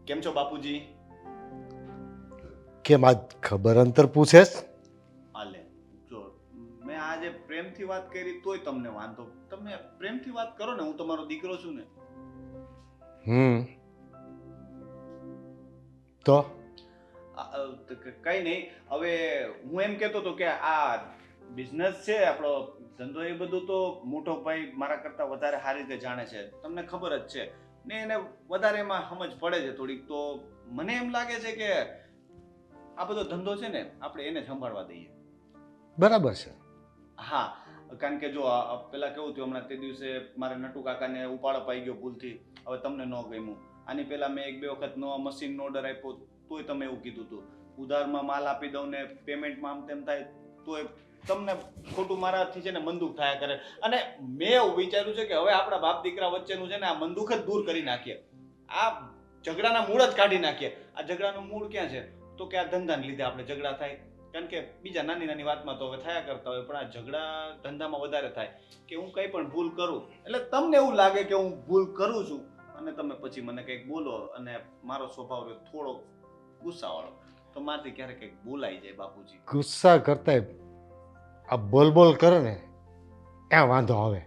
કેમ છો બાપુજી? કેમ આજ ખબર અંતર પૂછેસ? આલે જો મેં આજે પ્રેમથી વાત કરી તોય તમને વાંધો. તમે પ્રેમથી વાત કરો ને, હું તમારો દીકરો છું ને. તો કઈ નહીં. હવે હું એમ કહેતો હતો કે આ બિઝનેસ છે આપણો ધંધો, એ બધું તો મોટો ભાઈ મારા કરતા વધારે સારી રીતે જાણે છે, તમને ખબર જ છે ને. એને વધારે એમાં સમજ પડે છે થોડીક. તો મને એમ લાગે છે કે આ બધો ધંધો છે ને આપણે એને સંભાળવા દઈએ. બરાબર છે. હા, કારણ કે જો પેલા કેવું થયું, હમણાં તે દિવસે મારે નટુ કાકાને ઉપાડ અપાઈ ગયો ભૂલથી. હવે તમને ન ગમ્યું. આની પહેલા મેં 1-2 વખત નવા મશીનનો ઓર્ડર આપ્યો, તોય તમે એવું કીધું હતું. ઉધારમાં માલ આપી દઉં ને પેમેન્ટમાં આમ તેમ થાય તોય તમને ખોટું મારાથી છે ને મનદુખ થયા કરે. અને મેં એવું વિચાર્યું છે કે હવે આપણા બાપ દીકરા વચ્ચેનું છે ને આ મનદુખ જ દૂર કરી નાખીએ. આ ઝઘડાના મૂળ જ કાઢી નાખીએ. આ ઝઘડાનું મૂળ ક્યાં છે? તો કે આ ધંધાને લીધે આપણે ઝઘડા થાય. કારણ કે બીજા નાની નાની વાતમાં તો હવે થયા કરતા હોય, પણ આ ઝઘડા ધંધામાં વધારે થાય કે હું કંઈ પણ ભૂલ કરું એટલે તમને એવું લાગે કે હું ભૂલ કરું છું, અને તમે પછી મને કંઈક બોલો. અને મારો સ્વભાવ રહ્યો થોડો ગુસ્સાવાળો, તો મારાથી ક્યારેક કંઈક બોલાઈ જાય બાપુજી. ગુસ્સા કરતા આ બોલ કરે ને ત્યાં વાંધો આવે.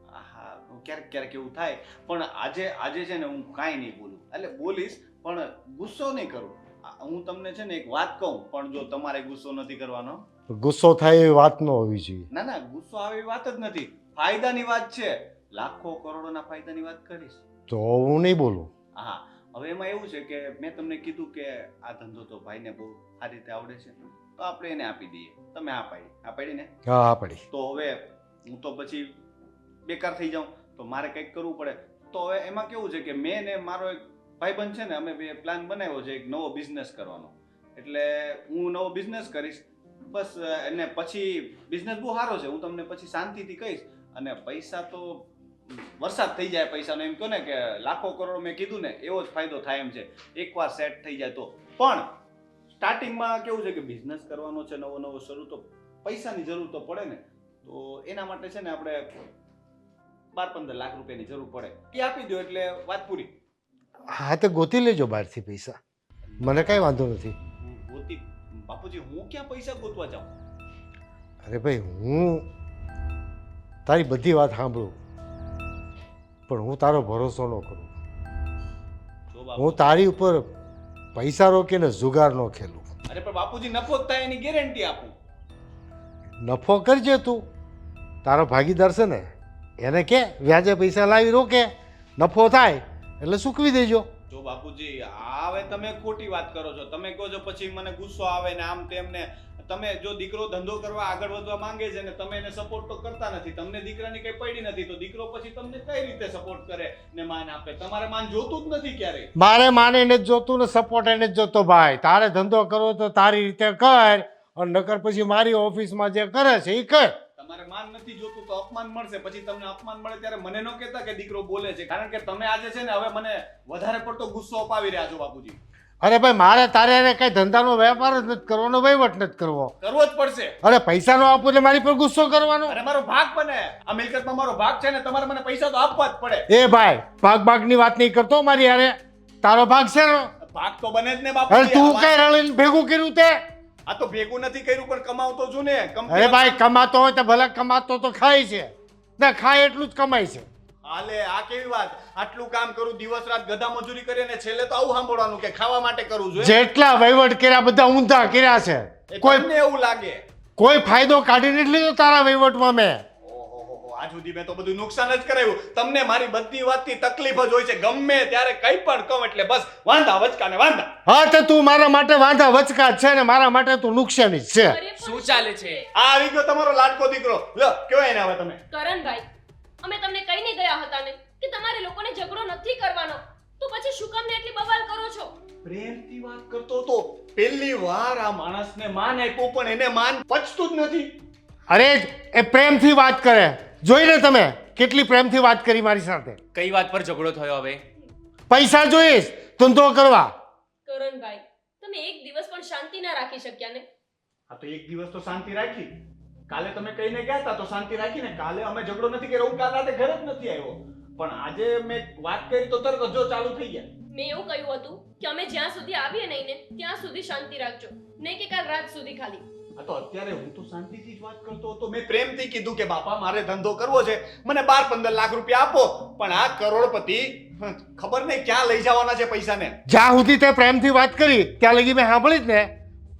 હા, ક્યારેક ક્યારેક એવું થાય. પણ આજે છે ને હું કાંઈ નહીં બોલું. એટલે બોલીશ પણ ગુસ્સો નહીં કરું. હું તમને છે ને એક વાત કહું, પણ જો તમારે ગુસ્સો નથી કરવાનો. ગુસ્સો થાય એવી વાત ન હોવી જોઈએ. ના ના, ગુસ્સો આવે એવી વાત જ નથી. ફાયદાની વાત છે. લાખો કરોડોના ફાયદાની વાત કરીશ તો હું નહીં બોલું. હા, હવે એમાં એવું છે કે મેં તમને કીધું કે આ ધંધો તો ભાઈને બહુ સારી રીતે આવડે છે, તો આપણે એને આપી દઈએ. તમે આ પાડી ને? હા પડી. તો હવે હું તો પછી બેકાર થઈ જાઉં, તો મારે કંઈક કરવું પડે. તો હવે એમાં કેવું છે કે મેં ને મારો એક ભાઈબંધ છે ને, અમે બે પ્લાન બનાવ્યો છે એક નવો બિઝનેસ કરવાનો. એટલે હું નવો બિઝનેસ કરીશ બસ. એને પછી બિઝનેસ બહુ સારો છે, હું તમને પછી શાંતિથી કહીશ. અને પૈસા તો વરસાદ થઈ જાય પૈસાનો. એમ કહો ને કે લાખો કરોડ મેં કીધું ને, એવો જ ફાયદો થાય એમ છે એકવાર સેટ થઈ જાય તો. પણ સ્ટાર્ટિંગમાં કેવું છે કે બિઝનેસ કરવાનો છે નવો શરૂ, તો પૈસાની જરૂર તો પડે ને. તો એના માટે છે ને આપણે 12-15 લાખ રૂપિયાની જરૂર પડે. એ આપી દો એટલે વાત પૂરી. હા તો ગોતી લેજો બહારથી પૈસા, મને કાંઈ વાંધો નથી. ગોતી? બાપુજી, હું ક્યાં પૈસા ગોતવા જાઉં? અરે ભાઈ, હું તારી બધી વાત સાંભળું, પણ હું તારો ભરોસો ન કરું. જો હું બાપુજી, તારી ઉપર પૈસા રોકીને જુગાર ન ખેલું. અરે પણ બાપુજી, નફો જ થાય એની ગેરંટી આપું. નફો કરજે તું, તારો ભાગીદાર છે ને એને કે વ્યાજે પૈસા લાવી રોકે, નફો થાય એટલે સૂકવી દેજો. જો બાપુજી, આ હવે તમે ખોટી વાત કરો છો. તમે કહો છો પછી મને ગુસ્સો આવે ને આમ તેમ ને. તમે જો દીકરો ધંધો કરવા આગળ વધવા માંગે છે ને તમે એને સપોર્ટ તો કરતા નથી, તમને દીકરાની કઈ પડી નથી, તો દીકરો પછી તમને કઈ રીતે સપોર્ટ કરે ને માન આપે? તમારે માન જોતું જ નથી ક્યારેય. મારે માને જ જોતું ને સપોર્ટ એને જ જોતો. ભાઈ, તારે ધંધો કરવો તો તારી રીતે કર, અને નકર પછી મારી ઓફિસમાં જે કરે છે એ કર. તમારે માન નથી જોતું તો અપમાન મળશે. પછી તમને અપમાન મળે ત્યારે મને ન કહેતા કે દીકરો બોલે છે, કારણ કે તમે આજે છે ને હવે મને વધારે પડતો ગુસ્સો અપાવી રહ્યા છો બાપુજી. અરે ભાઈ, મારે તારે એને કઈ ધંધાનો વેપાર જ નથી કરવાનો, વહીવટ નથી કરવો. કરવો જ પડશે. અરે પૈસા નો આપું એટલે મારી પર ગુસ્સો કરવાનો? અરે મારો ભાગ બને. આ મિલકતમાં મારો ભાગ છે ને, તમારે મને પૈસા તો આપવા જ પડે. એ ભાઈ, ભાગની વાત નહીં કરતો મારી યારે. તારો ભાગ છે ને? ભાગ તો બને જ ને અરે બાપુજી. તું કઈ રળીને ભેગું કર્યું તે? આ તો ભેગું નથી કર્યું, પણ કમાવતો છું ને. અરે ભાઈ, કમાતો હોય તો ભલે, કમાતો તો ખાય છે ને, ખાય એટલું જ કમાય છે. હાલે, આ કેવી વાત? આટલું કામ કરું, દિવસ રાત ગધા મજૂરી કરીને છેલ્લે તો આવું સાંભળવાનું કે ખાવા માટે કરું છું. જેટલા વહીવટ કર્યા બધા ઊંધા કર્યા છે. કોઈને એવું લાગે? કોઈ ફાયદો કાઢી નથી લીધો તારા વહીવટમાં મેં. ઓહો, આજ સુધી મેં તો બધું નુકસાન જ કરાવ્યું. તમને મારી બધી વાતની તકલીફ જ હોય છે. ગમે ત્યારે કંઈ પણ કહું એટલે બસ વાંધા વચકા ને વાંધા. હા તો તું મારા માટે વાંધા વચકા જ છે ને મારા માટે તું નુકસાની જ છે. શું ચાલે છે? આ આવી ગયો તમારો લાડકો દીકરો. લો, કયો એને હવે તમે? કરણભાઈ, અમે તમને કહીને ગયા હતા ને કે તમારે લોકોને ઝઘડો નથી કરવાનો, તો પછી શું કામ એટલી બવાલ કરો છો? પ્રેમથી વાત કરતો તો પહેલી વાર આ માણસને માન આપ્યું, પણ એને માન પચતું જ નથી. અરે એ પ્રેમથી વાત કરે, જોઈને તમે કેટલી પ્રેમથી વાત કરી મારી સાથે. કઈ વાત પર ઝઘડો થયો હવે? પૈસા જોઈશ ધંધો કરવા. કરણભાઈ, તમે એક દિવસ પણ શાંતિ ના રાખી શક્યા ને? આ તો એક દિવસ તો શાંતિ રાખી. કાલે તમે કહીને ગયા હતા તો શાંતિ રાખી ને. કાલે અમે ઝઘડો નથી કર્યો, હું કાલ રાતે ઘરે જ નથી આવ્યો. પણ આજે મેં વાત કરી તો તરત જો ચાલુ થઈ ગયા. મેં એવું કહ્યું હતું કે અમે જ્યાં સુધી આવીએ નહીં ને ત્યાં સુધી શાંતિ રાખજો, નહીં કે કાલ રાત સુધી ખાલી. આ તો અત્યારે હું તો શાંતિથી જ વાત કરતો હતો. મેં પ્રેમથી કીધું કે બાપા મારે ધંધો કરવો છે, મને 12-15 લાખ રૂપિયા આપો. પણ આ કરોડપતિ ખબર નહીં ક્યાં લઈ જવાના છે પૈસાને. જ્યાં સુધી તે પ્રેમથી વાત કરી ત્યાં લગી મેં સાંભળી જ ને,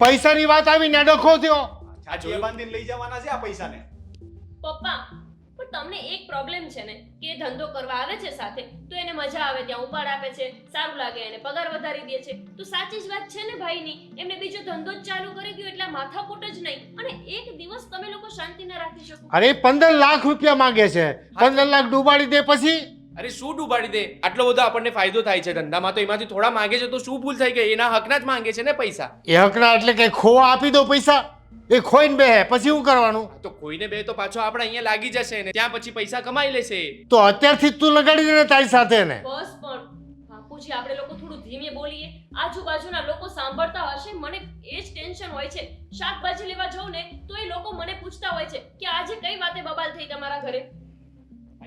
પૈસાની વાત આવીને ડખો થયો. છાતીએ બાંધીને લઈ જવાના છે આ પૈસાને. પપ્પા પણ તમને એક પ્રોબ્લેમ છે ને કે એ ધંધો કરવા આવે છે સાથે તો એને મજા આવે ત્યાં ઉપાડ આપે છે, સારું લાગે, એને પગાર વધારી દે છે. તો સાચી જ વાત છે ને ભાઈની, એમને બીજો ધંધો જ ચાલુ કરી દો એટલે માથાકૂટ જ નહીં. અને એક દિવસ તમે લોકો શાંતિ ન રાખી શકો. અરે 15 લાખ રૂપિયા માંગે છે, 15 લાખ ડૂબાડી દે પછી. અરે શું ડૂબાડી દે? આટલો બધો આપણને ફાયદો થાય છે ધંધામાં, તો એમાંથી થોડા માંગે છે તો શું ભૂલ થઈ ગઈ? એના હકના જ માંગે છે ને પૈસા. એ હકના એટલે કે ખોવા આપી દો પૈસા, એ ખોઈને બે પછી શું કરવાનું? તો કોઈને બે તો પાછો આપણે અહીંયા લાગી જશે ને ત્યાં પછી પૈસા કમાઈ લેશે. તો અત્યારથી જ તું લગાડી દે ને તારી સાથે ને. બસ પણ બાપુજી આપણે લોકો થોડું ધીમે બોલીએ, આજુબાજુના લોકો સાંભળતા હશે. મને એ જ ટેન્શન હોય છે. શાકભાજી લેવા જાઉં ને તો એ લોકો મને પૂછતા હોય છે કે આજે કઈ વાતે બબાલ થઈ તમારા ઘરે.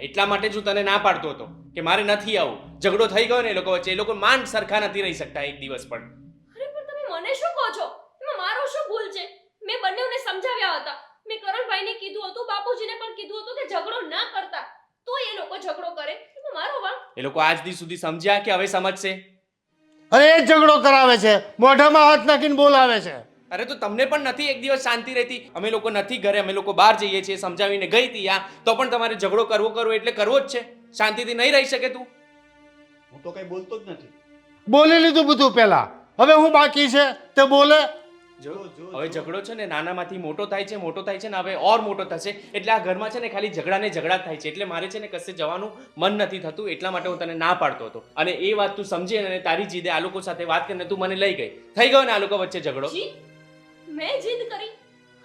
એટલા માટે જ હું તને ના પાડતો હતો કે મારે નથી આવું. ઝઘડો થઈ ગયો ને એ લોકો વચ્ચે, એ લોકો માંડ સરખા નથી રહી શકતા એક દિવસ પણ. અરે પણ તમે મને શું કહો છો? એમાં મારો શું ભૂલ છે? મેં બંનેઓને સમજાવ્યા હતા. મેં કરણભાઈને કીધું હતું, બાપુજીને પણ કીધું હતું કે ઝઘડો ના કરતા, તો એ લોકો ઝઘડો કરે. એમાં મારો વાંક? એ લોકો આજ દી સુધી સમજ્યા કે હવે સમજશે? અરે એ જ ઝઘડો કરાવે છે, મોઢામાં હાથ નાખીને બોલાવે છે. અરે તો તમને પણ નથી એક દિવસ શાંતિ રહેતી? અમે લોકો નથી ઘરે, અમે લોકો બહાર જઈએ છીએ, સમજાવીને ગઈ હતી આ, તો પણ તમારે ઝઘડો કરવો એટલે કરવો જ છે. શાંતિથી નહીં રહી શકે તું? હું તો કઈ બોલતો જ નથી. બોલી લીધું બધું પહેલા, હવે હું બાકી છે તે બોલે. જો હવે ઝઘડો છે ને નાનામાંથી મોટો થાય છે, મોટો થાય છે ને હવે ઓર મોટો થશે. એટલે આ ઘરમાં છે ને ખાલી ઝઘડા જ થાય છે. એટલે મારે છે ને કશે જવાનું મન નથી થતું, એટલા માટે હું તને ના પાડતો હતો. અને એ વાત તું સમજી અને તારી જીદે આ લોકો સાથે વાત કરીને તું મને લઈ ગઈ. થઈ ગયો ને આ લોકો વચ્ચે ઝઘડો. જીદ? મેં જીદ કરી?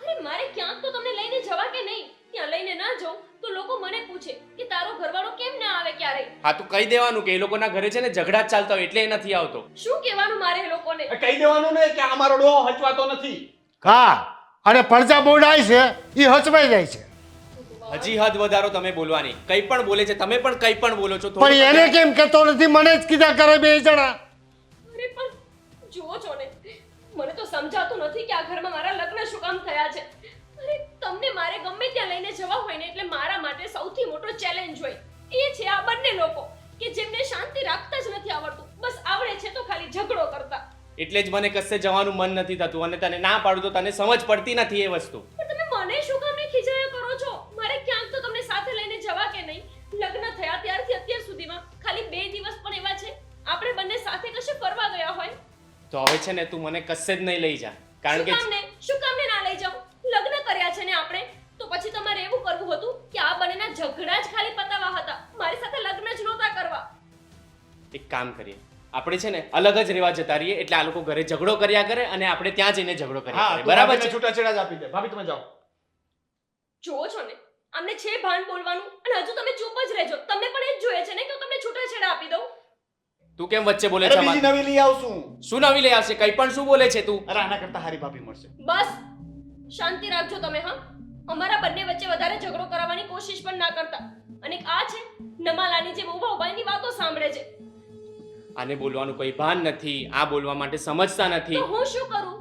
અરે મારે ક્યાંક તો તમને લઈને જવા કે નહીં? ત્યાં લઈને ના જાઉં તો લોકો મને પૂછે કે તારો ઘરવાળો કેમ ના આવે ક્યારેય. હા તું કહી દેવાનું કે એ લોકોના ઘરે છે ને ઝઘડા જ ચાલતા હોય એટલે એ નથી આવતો. શું કહેવાનું મારે એ લોકોને? કહી દેવાનું ને કે અમારો ડોહો હચવાતો નથી. હા, અને પરજા બોડાય છે એ હચવાઈ જાય છે. હજી હદ વધારો તમે બોલવાની. કંઈ પણ બોલે છે, તમે પણ કંઈ પણ બોલો છો. પણ એને કેમ કહેતો નથી? મને જ કીધા કરે બે જણા. અરે પણ જુઓ છો ને, મને તો સમજાતું નથી કે આ ઘરમાં મારા લગ્ન શું કામ થયા છે. અરે તમને મારે ગમે ત્યાં લઈને જવા હોય ને એટલે મારા માટે સૌથી મોટો ચેલેન્જ હોય એ છે આ બંને લોકો કે જેમને શાંતિ રાખતા જ નથી આવડતું. બસ આવડે છે તો ખાલી ઝઘડો કરતા. એટલે જ મને કશે જવાનું મન નથી થતું અને તને ના પાડું તો તને સમજ પડતી નથી એ વસ્તુ. પણ તમે મને શું કામ ને ખીજાયા કરો છો? મારે ક્યાંક તો તમને સાથે લઈને જવા કે નહીં? લગ્ન થયા ત્યારથી અત્યાર સુધીમાં ખાલી 2 દિવસ પણ એવા છે આપણે બંને સાથે કશે ફરવા ગયા હોય. તો હવે છે ને તું મને કશે જ નહીં લઈ જા. કારણ કે શું કામ ને ના લઈ જાઉં? લગ્ન કર્યા છે ને આપણે, તો પછી તમારે એવું કરવું હતું કે આ બંનેના ઝઘડા જ ખાલી પતાવવા હતા, મારી સાથે લગ્ન જ નહોતા કરવા. એક કામ કરીએ, આપણે છે ને અલગ જ રહેવા જતા રહીએ. એટલે આ લોકો ઘરે ઝઘડો કર્યા કરે અને આપણે ત્યાં જઈને ઝઘડો કર્યા હા કરીએ. બરાબર છે? છૂટાછેડા જ આપી દે. ભાભી તમે જાઓ. જોવો છો ને, અમને છે ભાન બોલવાનું અને હજુ તમે ચૂપ જ રહેજો. તમને પણ એ જ જોઈએ છે ને કે હું તમને છૂટાછેડા આપી દઉં? તું કેમ વચ્ચે બોલે અરે છે? બીજી નવી લઈ આવશું. શું નવી લઈ આવશે? કંઈ પણ શું બોલે છે તું? અરે આના કરતા હારી ભાભી મળશે. બસ શાંતિ રાખજો તમે. હા, અમારા બંને વચ્ચે વધારે ઝઘડો કરાવવાની કોશિશ પણ ના કરતા. અને આ છે નમાલાની જે ઉભા ઉભાની વાતો સાંભળે છે. આને બોલવાનું કોઈ ભાન નથી, આ બોલવા માટે સમજતા નથી. તો હું શું કરું?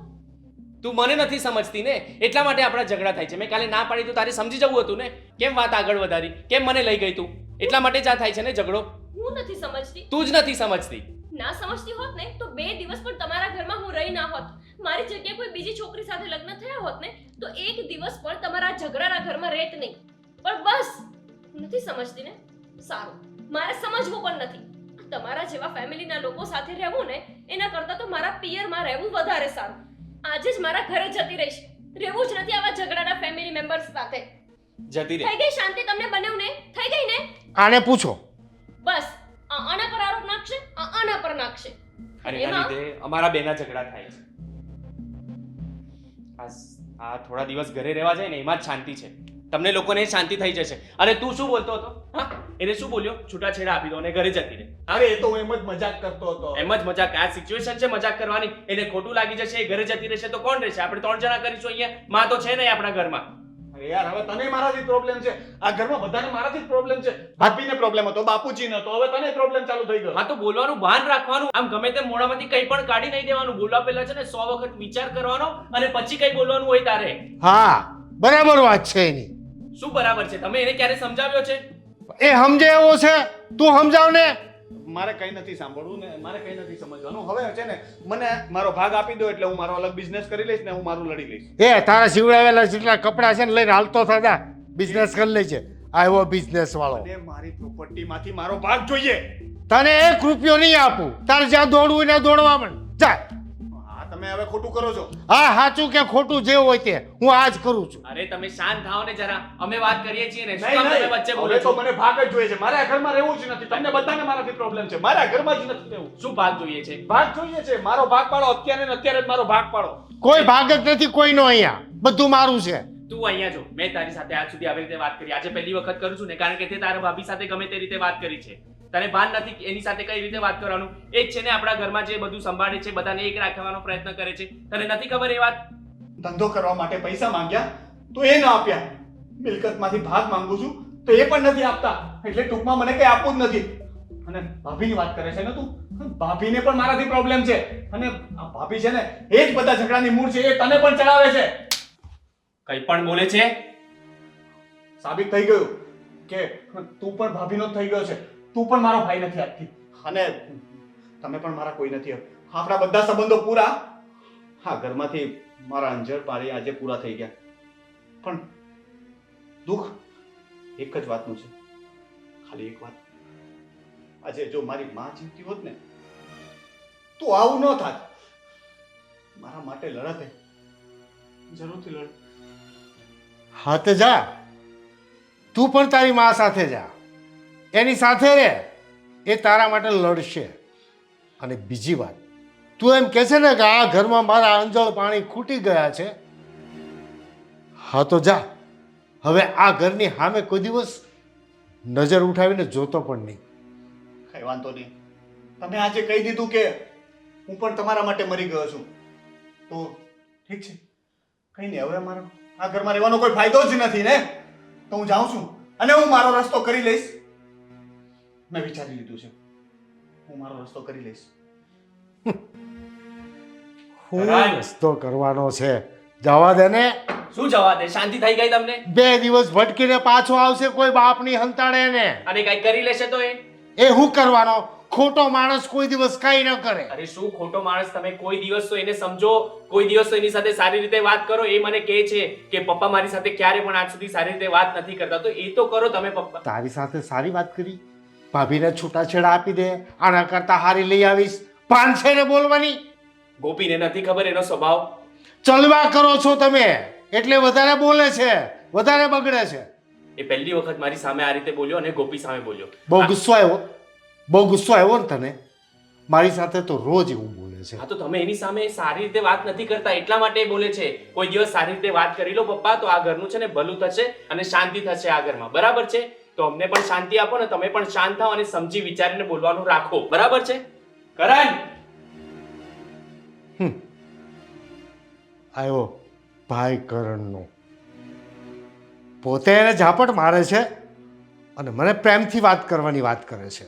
તું મને નથી સમજતી ને, એટલા માટે આપણા ઝઘડા થાય છે. મેં કાલે ના પાડી તો તારે સમજી જવું હતું ને. કેમ વાત આગળ વધારી? કેમ મને લઈ ગઈ તું? એટલા માટે જ આ થાય છે ને ઝઘડો. હું નથી સમજતી. તું જ નથી સમજતી. ના સમજતી હોત ને તો 2 દિવસ પણ તમારા ઘરમાં હું રહી ના હોત. મારી જગ્યાએ કોઈ બીજી છોકરી સાથે લગ્ન થયા હોત ને તો 1 દિવસ પણ તમારા ઝઘડાના ઘરમાં રહેત નહીં. પણ બસ નથી સમજતી ને, સારું, મારે સમજવું પણ નથી. તમારા જેવા ફેમિલીના લોકો સાથે રહેવું ને એના કરતાં તો મારા પિયરમાં રહેવું વધારે સારું. આજે જ મારા ઘરે જતી રહીશ. રહેવું જ નથી આવા ઝઘડાના ફેમિલી મેમ્બર્સ સાથે. જતી રહે. થઈ ગઈ શાંતિ તમને બંનેવને? થઈ ગઈ ને? આને પૂછો. બસ આના પર આરોપ નાખશે, આના પર નાખશે. અને એના લીધે અમારા બેના ઝઘડા થાય છે. આ થોડા દિવસ ઘરે રહેવા જાય ને એમાં જ શાંતિ છે. તમને લોકોને શાંતિ થઈ જશે. અને તું શું બોલતો હતો? હા, એને શું બોલ્યો? છૂટાછેડા આપી દો અને ઘરે જતી રહે. અરે એ તો હું એમ જ મજાક કરતો હતો. એમ જ મજાક? આ સિચ્યુએશન છે મજાક કરવાની. એને ખોટું લાગી જશે, એ ઘરે જતી રહેશે તો કોણ રહેશે? આપણે 3 જણા કરીશું અહીંયા. માં તો છે નહીં આપણા ઘરમાં. અરે યાર હવે તને મારાથી પ્રોબ્લેમ છે, આ ઘરમાં બધાને મારાથી જ પ્રોબ્લેમ છે. ભાભીને પ્રોબ્લેમ હતો, બાપુજીને હતો, હવે તને પ્રોબ્લેમ ચાલુ થઈ ગયો. હા તો બોલવાનું ભાન રાખવાનું, આમ ગમે તેમ મોઢામાંથી કંઈ પણ કાઢી નહીં દેવાનું. બોલવા પહેલા છે ને 100 વખત વિચાર કરવાનો અને પછી કંઈ બોલવાનું હોય તારે. હા બરાબર વાત છે એની. શું બરાબર છે? તમે એને ક્યારે સમજાવ્યો છે? એ સમજે એવો છે, તું સમજાવ ને. મારે કઈ નથી સાંભળવું ને મારે કઈ નથી સમજવાનું. હવે છે ને મને મારો ભાગ આપી દો એટલે હું મારો અલગ બિઝનેસ કરી લઈશ ને હું મારું લડી લઈશ. એ તારા સીવડાવેલા જેટલા કપડાં છે ને લઈને હાલતો થતા બિઝનેસ કરી લે છે. આવ્યો બિઝનેસ વાળો. અને મારી પ્રોપર્ટી માંથી મારો ભાગ જોઈએ. તને 1 રૂપિયો નહીં આપું. તારે જ્યાં દોડવું હોય ત્યાં દોડવા માંડ જા. હા તમે હવે ખોટું કરો છો. હા સાચું કે ખોટું જે હોય તે હું આજ કરું છું. અરે તમે શાંત થાઓ ને જરા, અમે વાત કરીએ છીએ ને. શું નહીં, કામ તમે નહીં. વચ્ચે બોલો હવે તો છો? મને ભાગ જ જોઈએ છે. મારે આ ઘરમાં રહેવું જ નથી. તમને બધાને મારાથી પ્રોબ્લેમ છે. મારે આ ઘરમાં જ નથી રહેવું. શું ભાગ જોઈએ છે? ભાગ જોઈએ છે. મારો ભાગ પાડો અત્યારે ને અત્યારે જ મારો ભાગ પાડો. કોઈ ભાગ જ નથી કોઈનો અહીંયા. બધું મારું છે. તું અહીંયા જો, મેં તારી સાથે આજ સુધી આવી રીતે વાત કરી, આજે પહેલી વખત કરું છું ને, કારણ કે તે તારા ભાભી સાથે ગમે તે રીતે વાત કરી છે. તને ભાન નથી કે એની સાથે કઈ રીતે વાત કરવાનું. એ જ છે ને આપણા ઘરમાં જે બધું સંભાળે છે, બધાને એક રાખવાનો પ્રયત્ન કરે છે. તને નથી ખબર એ વાત? ધંધો કરવા માટે પૈસા માંગ્યા તો એ ન આપ્યા. મિલકતમાંથી ભાગ માંગુ છું તો એ પણ નથી આપતા. એટલે ટૂંકમાં મને કઈ આપવું જ નથી. અને ભાભીની વાત કરે છે ને તું, ભાભીને પણ મારાથી પ્રોબ્લેમ છે. અને આ ભાભી છે ને એ જ બધા ઝઘડાની મૂળ છે. એ તને પણ ચડાવે છે. કઈ પણ બોલે છે. સાબિત થઈ ગયું કે તું પણ ભાભીનો જ થઈ ગયો છે. તું પણ મારો ભાઈ નથી આજથી. અને તમે પણ મારા કોઈ નથી. આપણા બધા સંબંધો પૂરા હા ઘરમાંથી મારા અંજર પાડી આજે પૂરા થઈ ગયા. પણ દુઃખ એક જ વાતનું છે. ખાલી એક વાત. આજે જો મારી માં જીવતી હોત ને તો આવું ન થાત. મારા માટે લડત જરૂરથી લડ. હા તો જા. તું પણ તારી મા સાથે જા. એની સાથે રહે. એ તારા માટે લડશે. અને બીજી વાત, તું એમ કહે છે ને કે આ ઘરમાં મારા અંજળ પાણી ખૂટી ગયા છે. હા તો જા. હવે આ ઘરની સામે કોઈ દિવસ નજર ઉઠાવીને જોતો પણ નહીં. કઈ વાંધો નહીં. તમે આજે કહી દીધું કે હું પણ તમારા માટે મરી ગયો છું તો ઠીક છે. કઈ નહીં. હવે મારો આ ઘરમાં રહેવાનો કોઈ ફાયદો જ નથી ને. તો હું જાઉં છું અને હું મારો રસ્તો કરી લઈશ. મેં વિચારી લીધું છે. હું મારો રસ્તો કરી લઈશ. હું રસ્તો કરવાનો છે. જવા દે ને. શું જવા દે? શાંતિ થઈ ગઈ તમને? 2 દિવસ ભટકીને પાછો આવશે કોઈ બાપની હંતાડે ને. અને કઈ કરી લેશે તો એ હું કરવાનો? ખોટો માણસ કોઈ દિવસ કઈ ન કરે. અરે શું ખોટો માણસ? તમે કોઈ દિવસ તો એને સમજો, કોઈ દિવસ તો એની સાથે સારી રીતે વાત કરો. એ મને કહે છે કે પપ્પા મારી સાથે ક્યારે પણ આજ સુધી સારી રીતે વાત નથી કરતા. તો એ તો કરો તમે પપ્પા. તારી સાથે સારી વાત કરી, ભાભીને છૂટાછેડા આપી દે, આના કરતા હારી લઈ આવીશ. પાન છે ને બોલવાની. ગોપીને નથી ખબર એનો સ્વભાવ. ચલવા કરો છો તમે એટલે વધારે બોલે છે, વધારે બગડે છે. એ પહેલી વખત મારી સામે આ રીતે બોલ્યો અને ગોપી સામે બોલ્યો. બહુ ગુસ્સો આવ્યો, બહુ ગુસ્સો આવ્યો ને તને? મારી સાથે તો રોજ એવું બોલે છે. હા તો તમે એની સામે સારી રીતે વાત નથી કરતા એટલા માટે એ બોલે છે. કોઈ દિવસ સારી રીતે વાત કરી લો પપ્પા, તો આ ઘરનું છે ને ભલું થશે અને શાંતિ થશે આ ઘરમાં. બરાબર છે? તો અમને પણ શાંતિ આપો ને તમે પણ શાંત થાઓ અને સમજી વિચારીને બોલવાનું રાખો. બરાબર છે કરણ? આવ્યો ભાઈ કરણનો. પોતે એને ઝાપટ મારે છે અને મને પ્રેમથી વાત કરવાની વાત કરે છે.